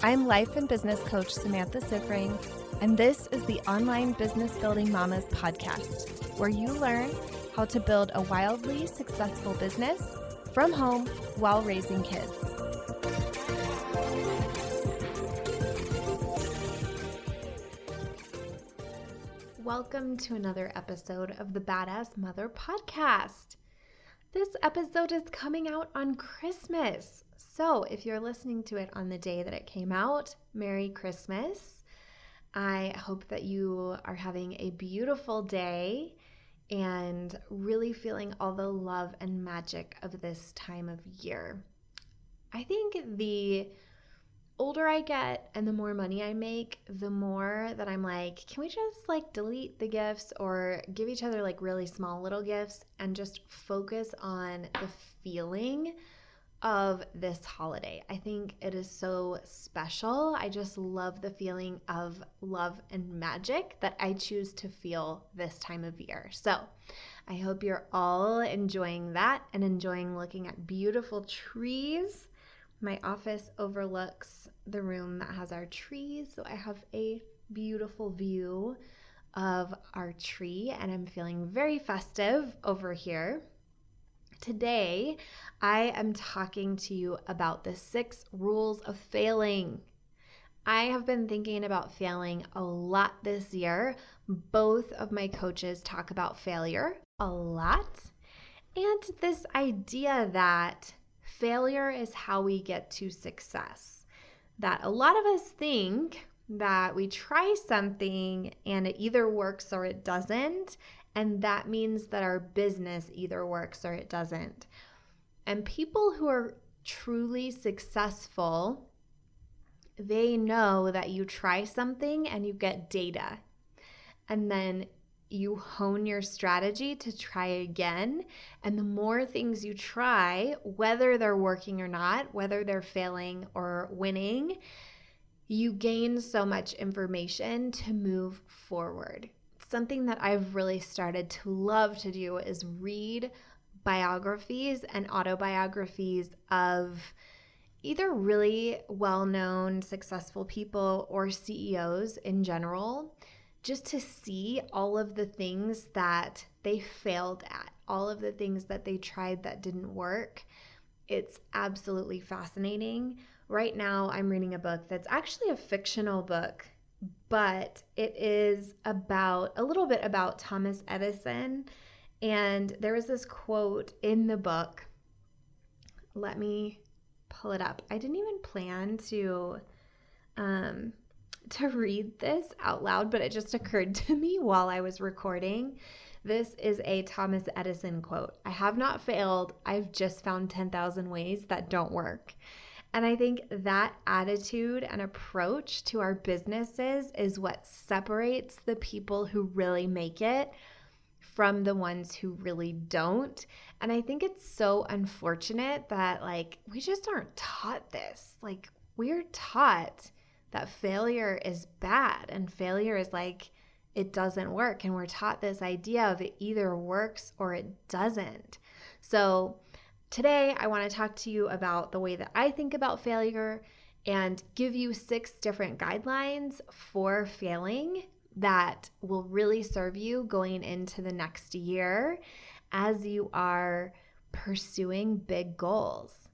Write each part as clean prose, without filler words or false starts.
I'm life and business coach Samantha Sifring, and this is the Online Business Building Mamas podcast, where you learn how to build a wildly successful business from home while raising kids. Welcome to another episode of the Badass Mother podcast. This episode is coming out on Christmas. So if you're listening to it on the day that it came out, Merry Christmas. I hope that you are having a beautiful day and really feeling all the love and magic of this time of year. I think the older I get and the more money I make, the more that I'm like, can we just delete the gifts or give each other really small little gifts and just focus on the feeling of this holiday. I think it is so special. I just love the feeling of love and magic that I choose to feel this time of year. So I hope you're all enjoying that and enjoying looking at beautiful trees. My office overlooks the room that has our trees, so I have a beautiful view of our tree, and I'm feeling very festive over here. Today, I am talking to you about the 6 rules of failing. I have been thinking about failing a lot this year. Both of my coaches talk about failure a lot, and this idea that failure is how we get to success. That a lot of us think that we try something and it either works or it doesn't, and that means that our business either works or it doesn't. And people who are truly successful, they know that you try something and you get data. And then you hone your strategy to try again. And the more things you try, whether they're working or not, whether they're failing or winning, you gain so much information to move forward. Something that I've really started to love to do is read biographies and autobiographies of either really well-known, successful people or CEOs in general, just to see all of the things that they failed at, all of the things that they tried that didn't work. It's absolutely fascinating. Right now, I'm reading a book that's actually a fictional book, but it is a little bit about Thomas Edison. And there was this quote in the book. Let me pull it up. I didn't even plan to read this out loud, but it just occurred to me while I was recording. This is a Thomas Edison quote. "I have not failed. I've just found 10,000 ways that don't work." And I think that attitude and approach to our businesses is what separates the people who really make it from the ones who really don't. And I think it's so unfortunate that we just aren't taught this. We're taught that failure is bad and failure is it doesn't work. And we're taught this idea of it either works or it doesn't. So today, I want to talk to you about the way that I think about failure and give you 6 different guidelines for failing that will really serve you going into the next year as you are pursuing big goals.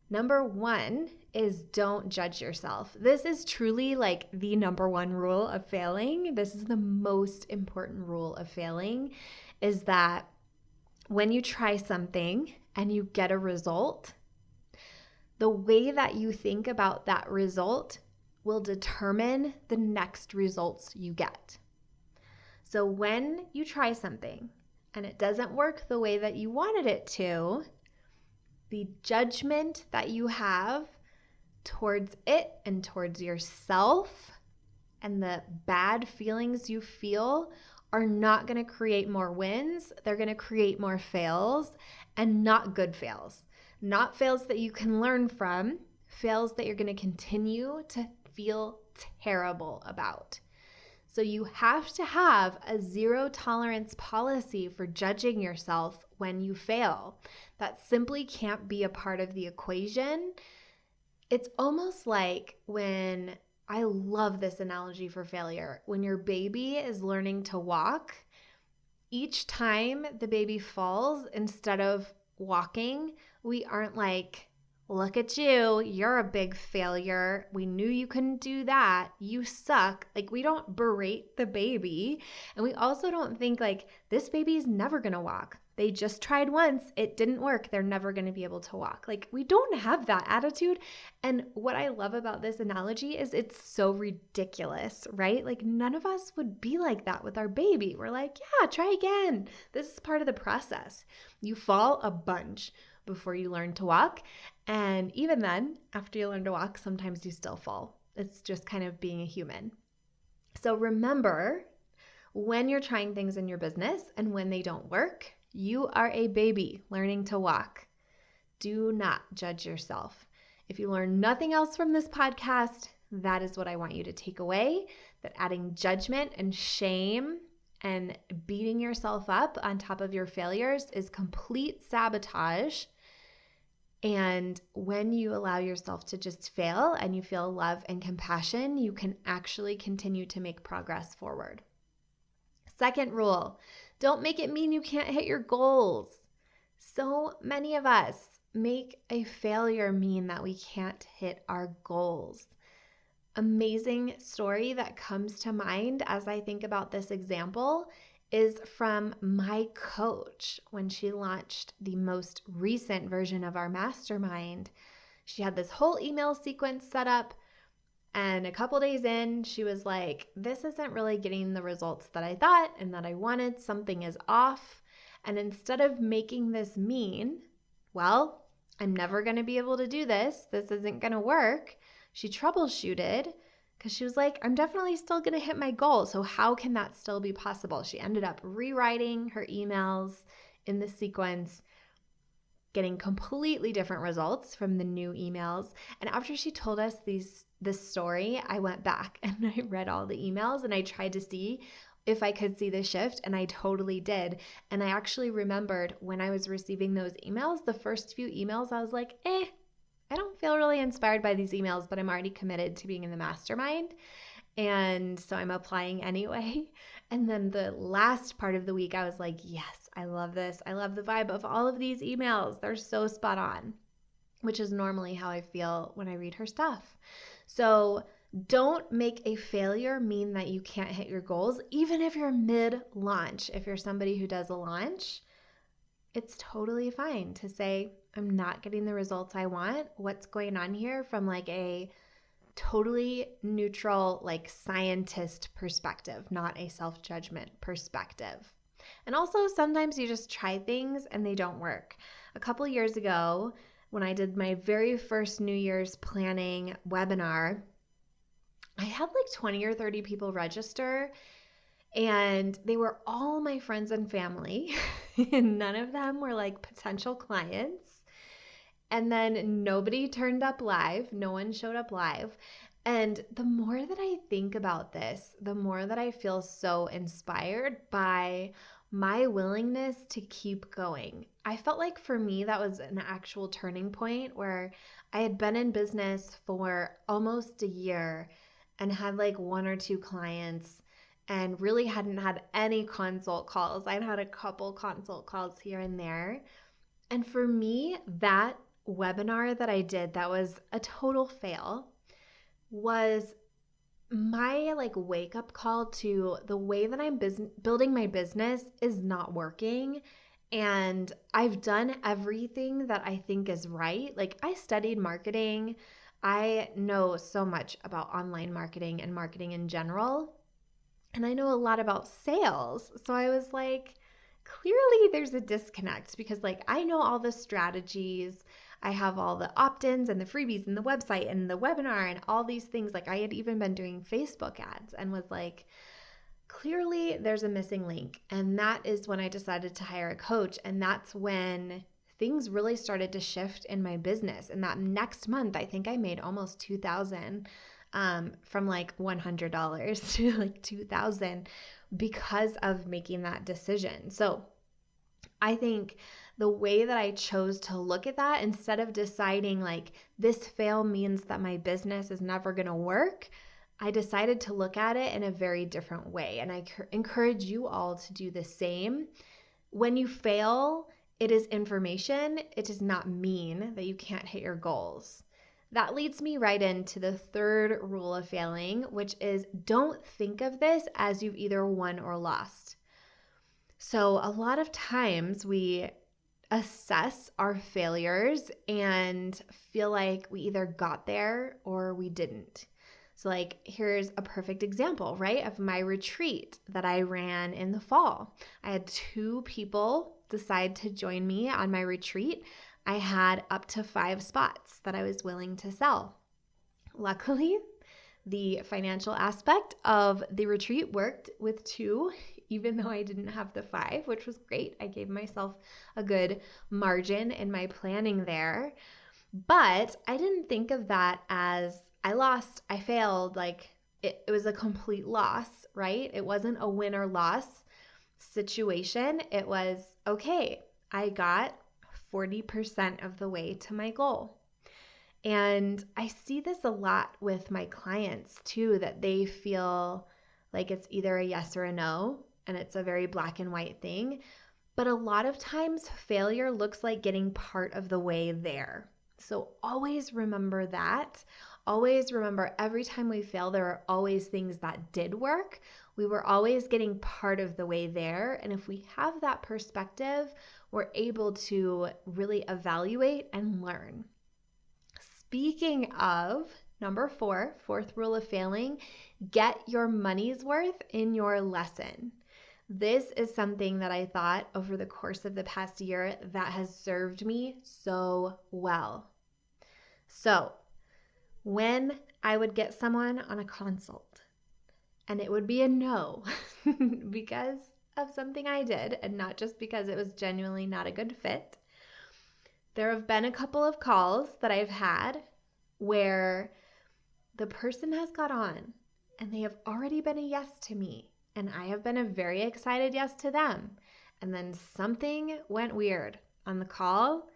Number 1 is don't judge yourself. This is truly the number 1 rule of failing. This is the most important rule of failing, is that when you try something and you get a result, the way that you think about that result will determine the next results you get. So when you try something and it doesn't work the way that you wanted it to, the judgment that you have towards it and towards yourself and the bad feelings you feel are not going to create more wins. They're going to create more fails, and not good fails. Not fails that you can learn from, fails that you're going to continue to feel terrible about. So you have to have a 0 tolerance policy for judging yourself when you fail. That simply can't be a part of the equation. It's almost like when I love this analogy for failure. When your baby is learning to walk, each time the baby falls, instead of walking, we aren't like, look at you, you're a big failure. We knew you couldn't do that. You suck. Like, we don't berate the baby. And we also don't think, like, this baby's never going to walk. They just tried once. It didn't work. They're never going to be able to walk. Like, we don't have that attitude. And what I love about this analogy is it's so ridiculous, right? Like, none of us would be like that with our baby. We're like, yeah, try again. This is part of the process. You fall a bunch before you learn to walk. And even then, after you learn to walk, sometimes you still fall. It's just kind of being a human. So remember, when you're trying things in your business and when they don't work, you are a baby learning to walk. Do not judge yourself. If you learn nothing else from this podcast, that is what I want you to take away, that adding judgment and shame and beating yourself up on top of your failures is complete sabotage. And when you allow yourself to just fail and you feel love and compassion, you can actually continue to make progress forward. Second rule, don't make it mean you can't hit your goals. So many of us make a failure mean that we can't hit our goals. Amazing story that comes to mind as I think about this example is from my coach when she launched the most recent version of our mastermind. She had this whole email sequence set up, and a couple days in, she was like, this isn't really getting the results that I thought and that I wanted. Something is off. And instead of making this mean, well, I'm never going to be able to do this. This isn't going to work. She troubleshooted because she was like, I'm definitely still going to hit my goal. So how can that still be possible? She ended up rewriting her emails in the sequence, getting completely different results from the new emails. And after she told us this story, I went back and I read all the emails and I tried to see if I could see the shift, and I totally did. And I actually remembered when I was receiving those emails, the first few emails, I was like, I don't feel really inspired by these emails, but I'm already committed to being in the mastermind. And so I'm applying anyway. And then the last part of the week, I was like, yes, I love this. I love the vibe of all of these emails. They're so spot on, which is normally how I feel when I read her stuff. So don't make a failure mean that you can't hit your goals, even if you're mid-launch. If you're somebody who does a launch, it's totally fine to say, I'm not getting the results I want. What's going on here from like a totally neutral, like scientist perspective, not a self-judgment perspective. And also sometimes you just try things and they don't work. A couple years ago, when I did my very first New Year's planning webinar, I had like 20 or 30 people register, and they were all my friends and family. And none of them were like potential clients. And then nobody turned up live. No one showed up live. And the more that I think about this, the more that I feel so inspired by my willingness to keep going. I felt like for me, that was an actual turning point where I had been in business for almost a year and had like one or two clients and really hadn't had any consult calls. I'd had a couple consult calls here and there. And for me, that webinar that I did that was a total fail was my like wake up call to the way that I'm building my business is not working. And I've done everything that I think is right. Like, I studied marketing. I know so much about online marketing and marketing in general. And I know a lot about sales. So I was like, clearly there's a disconnect because like I know all the strategies. I have all the opt-ins and the freebies and the website and the webinar and all these things. Like, I had even been doing Facebook ads and was like, clearly there's a missing link. And that is when I decided to hire a coach. And that's when things really started to shift in my business. And that next month, I think I made almost $2,000 from like $100 to like $2,000 because of making that decision. So I think the way that I chose to look at that, instead of deciding like this fail means that my business is never going to work, I decided to look at it in a very different way. And I encourage you all to do the same. When you fail, it is information. It does not mean that you can't hit your goals. That leads me right into the third rule of failing, which is don't think of this as you've either won or lost. So a lot of times we assess our failures and feel like we either got there or we didn't. So like here's a perfect example, right, of my retreat that I ran in the fall. I had 2 people decide to join me on my retreat. I had up to 5 spots that I was willing to sell. Luckily, the financial aspect of the retreat worked with 2, even though I didn't have the 5, which was great. I gave myself a good margin in my planning there. But I didn't think of that as I lost, I failed, like it was a complete loss, right? It wasn't a win or loss situation. It was, okay, I got 40% of the way to my goal. And I see this a lot with my clients too, that they feel like it's either a yes or a no, and it's a very black and white thing. But a lot of times failure looks like getting part of the way there. So always remember that. Always remember every time we fail, there are always things that did work. We were always getting part of the way there. And if we have that perspective, we're able to really evaluate and learn. Speaking of number 4, fourth rule of failing, get your money's worth in your lesson. This is something that I thought over the course of the past year that has served me so well. So when I would get someone on a consult and it would be a no because of something I did and not just because it was genuinely not a good fit, there have been a couple of calls that I've had where the person has got on and they have already been a yes to me. And I have been a very excited yes to them. And then something went weird on the call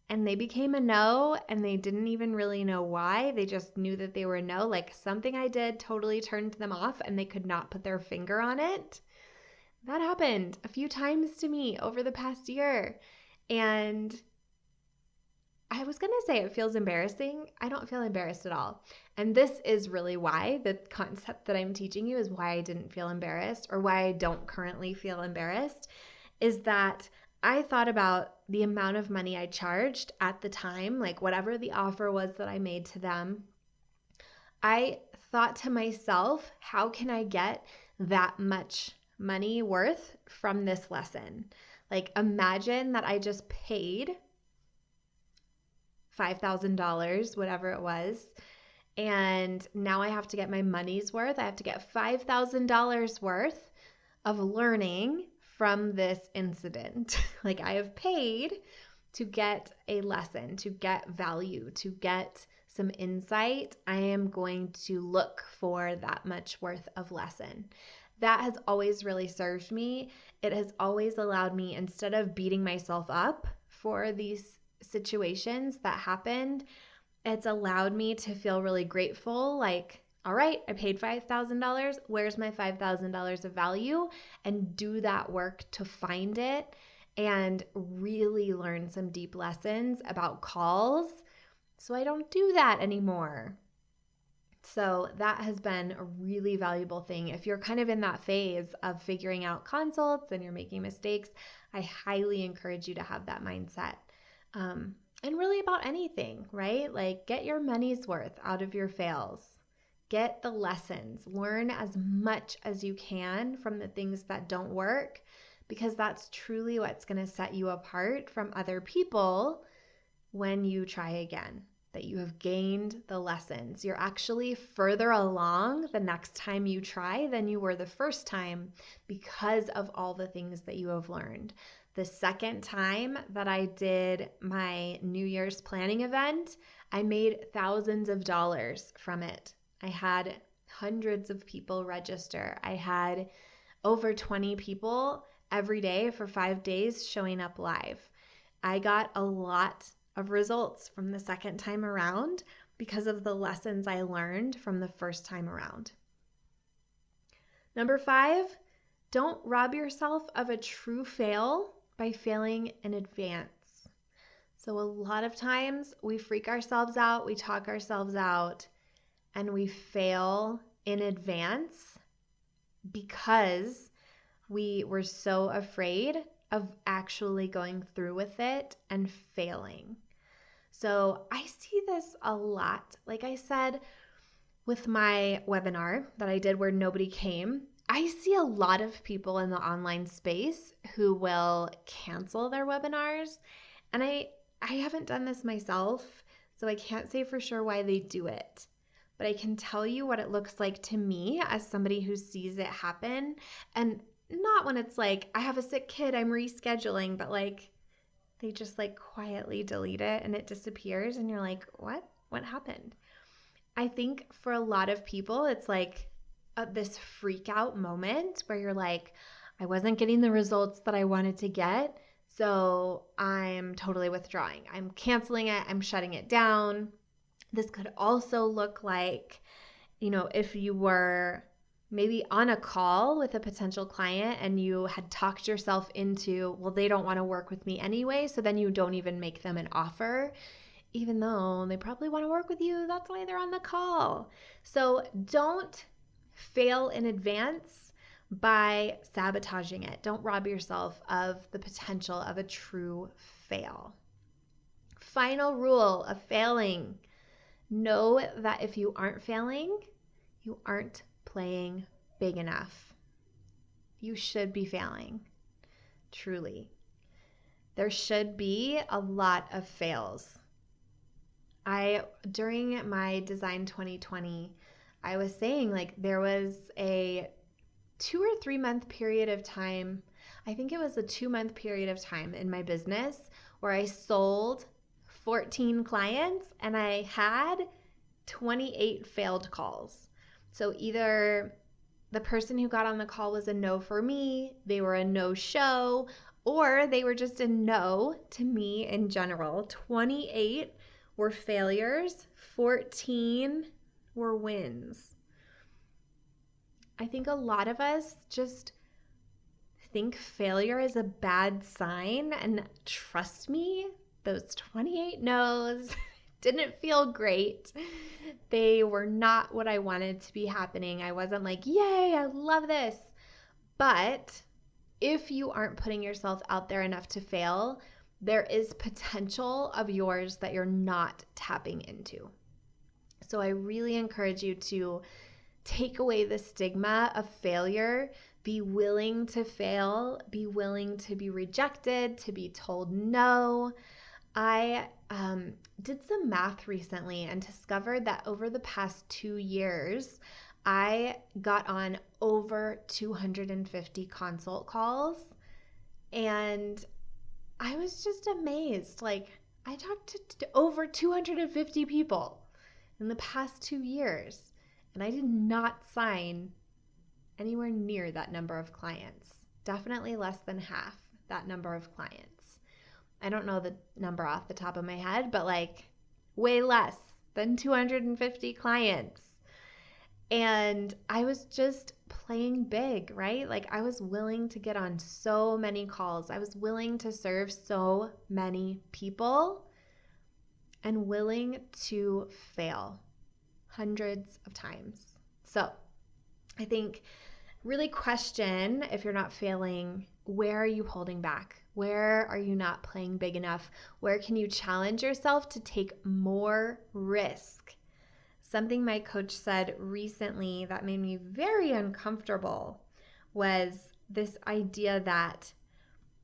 and they became a no, and they didn't even really know why. They just knew that they were a no. Like something I did totally turned them off and they could not put their finger on it. That happened a few times to me over the past year. And I was going to say it feels embarrassing. I don't feel embarrassed at all. And this is really why the concept that I'm teaching you is why I didn't feel embarrassed, or why I don't currently feel embarrassed, is that I thought about the amount of money I charged at the time, like whatever the offer was that I made to them. I thought to myself, how can I get that much money worth from this lesson? Like imagine that I just paid $5,000, whatever it was, and now I have to get my money's worth. I have to get $5,000 worth of learning from this incident. Like I have paid to get a lesson, to get value, to get some insight. I am going to look for that much worth of lesson. That has always really served me. It has always allowed me, instead of beating myself up for these situations that happened, it's allowed me to feel really grateful. Like, all right, I paid $5,000. Where's my $5,000 of value? And do that work to find it and really learn some deep lessons about calls so I don't do that anymore. So that has been a really valuable thing. If you're kind of in that phase of figuring out consults and you're making mistakes, I highly encourage you to have that mindset. And really about anything, right? Like get your money's worth out of your fails. Get the lessons. Learn as much as you can from the things that don't work, because that's truly what's going to set you apart from other people when you try again. That you have gained the lessons. You're actually further along the next time you try than you were the first time because of all the things that you have learned. The second time that I did my New Year's planning event, I made thousands of dollars from it. I had hundreds of people register. I had over 20 people every day for 5 days showing up live. I got a lot of results from the second time around because of the lessons I learned from the first time around. Number 5, don't rob yourself of a true fail by failing in advance. So a lot of times we freak ourselves out, we talk ourselves out, and we fail in advance because we were so afraid of actually going through with it and failing. So I see this a lot. Like I said, with my webinar that I did where nobody came, I see a lot of people in the online space who will cancel their webinars. And I haven't done this myself, so I can't say for sure why they do it. But I can tell you what it looks like to me as somebody who sees it happen. And not when it's like, I have a sick kid, I'm rescheduling, but like they just like quietly delete it and it disappears and you're like, what? What happened? I think for a lot of people, it's like this freak out moment where you're like, I wasn't getting the results that I wanted to get, so I'm totally withdrawing. I'm canceling it. I'm shutting it down. This could also look like, if you were maybe on a call with a potential client and you had talked yourself into, well, they don't want to work with me anyway, so then you don't even make them an offer, even though they probably want to work with you. That's why they're on the call. So don't fail in advance by sabotaging it. Don't rob yourself of the potential of a true fail. Final rule of failing. Know that if you aren't failing, you aren't playing big enough. You should be failing, truly. There should be a lot of fails. During my Design 2020, I was saying like there was a 2 or 3 month period of time. I think it was a 2-month period of time in my business where I sold 14 clients and I had 28 failed calls. So either the person who got on the call was a no for me, they were a no-show, or they were just a no to me in general. 28 were failures, 14 were wins. I think a lot of us just think failure is a bad sign, and trust me, those 28 no's didn't feel great. They were not what I wanted to be happening. I wasn't like, yay, I love this. But if you aren't putting yourself out there enough to fail, there is potential of yours that you're not tapping into. So I really encourage you to take away the stigma of failure. Be willing to fail. Be willing to be rejected, to be told no. I did some math recently and discovered that over the past 2 years, I got on over 250 consult calls, and I was just amazed. Like, I talked to over 250 people in the past 2 years, and I did not sign anywhere near that number of clients. Definitely less than half that number of clients. I don't know the number off the top of my head, but like way less than 250 clients. And I was just playing big, right? Like I was willing to get on so many calls. I was willing to serve so many people and willing to fail hundreds of times. So I think really question, if you're not failing, where are you holding back? Where are you not playing big enough? Where can you challenge yourself to take more risk? Something my coach said recently that made me very uncomfortable was this idea that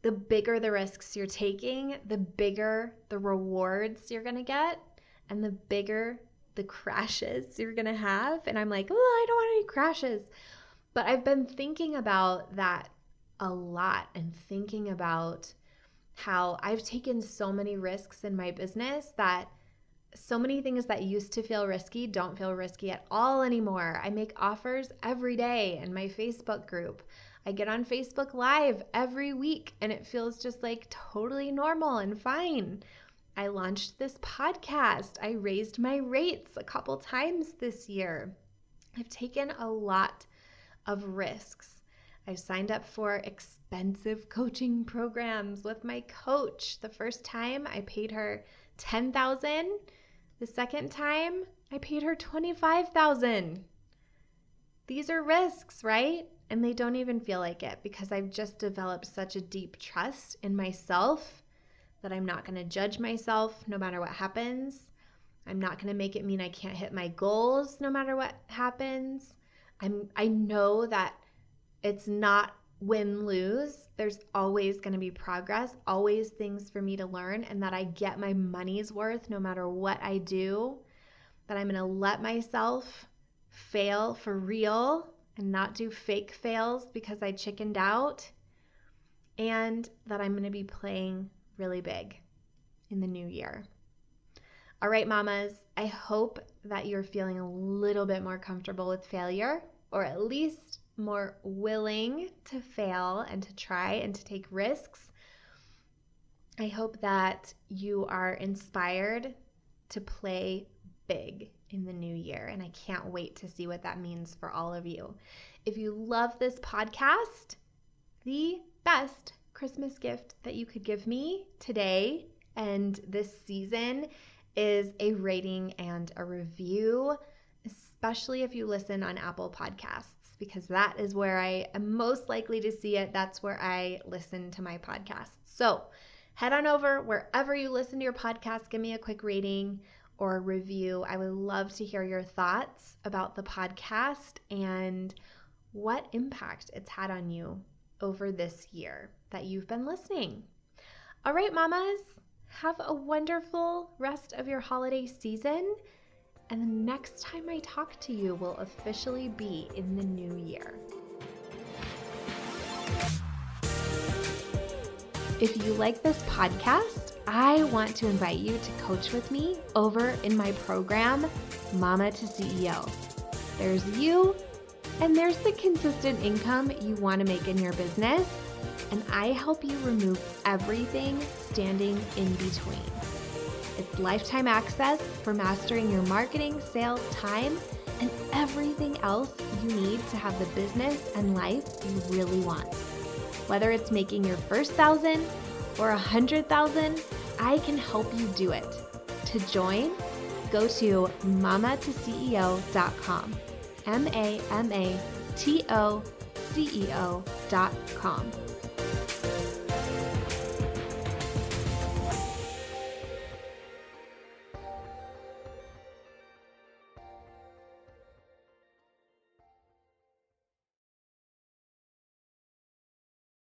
the bigger the risks you're taking, the bigger the rewards you're going to get, and the bigger the crashes you're going to have. And I'm like, oh, I don't want any crashes. But I've been thinking about that a lot and thinking about how I've taken so many risks in my business that so many things that used to feel risky don't feel risky at all anymore. I make offers every day in my Facebook group. I get on Facebook Live every week and it feels just like totally normal and fine. I launched this podcast. I raised my rates a couple times this year. I've taken a lot of risks. I've signed up for expensive coaching programs with my coach. The first time I paid her $10,000. The second time I paid her $25,000. These are risks, right? And they don't even feel like it because I've just developed such a deep trust in myself that I'm not going to judge myself no matter what happens. I'm not going to make it mean I can't hit my goals no matter what happens. I know that it's not win-lose. There's always going to be progress, always things for me to learn, and that I get my money's worth no matter what I do, that I'm going to let myself fail for real and not do fake fails because I chickened out, and that I'm going to be playing really big in the new year. All right, mamas, I hope that you're feeling a little bit more comfortable with failure, or at least more willing to fail and to try and to take risks. I hope that you are inspired to play big in the new year, and I can't wait to see what that means for all of you. If you love this podcast, the best Christmas gift that you could give me today and this season is a rating and a review, especially if you listen on Apple Podcasts, because that is where I am most likely to see it. That's where I listen to my podcasts. So head on over wherever you listen to your podcast, give me a quick rating or a review. I would love to hear your thoughts about the podcast and what impact it's had on you over this year that you've been listening. All right, mamas, have a wonderful rest of your holiday season. And the next time I talk to you will officially be in the new year. If you like this podcast, I want to invite you to coach with me over in my program, Mama to CEO. There's you, and there's the consistent income you want to make in your business, and I help you remove everything standing in between. It's lifetime access for mastering your marketing, sales, time, and everything else you need to have the business and life you really want. Whether it's making your first 1,000 or 100,000, I can help you do it. To join, go to mamatoceo.com, mamatoceo.com.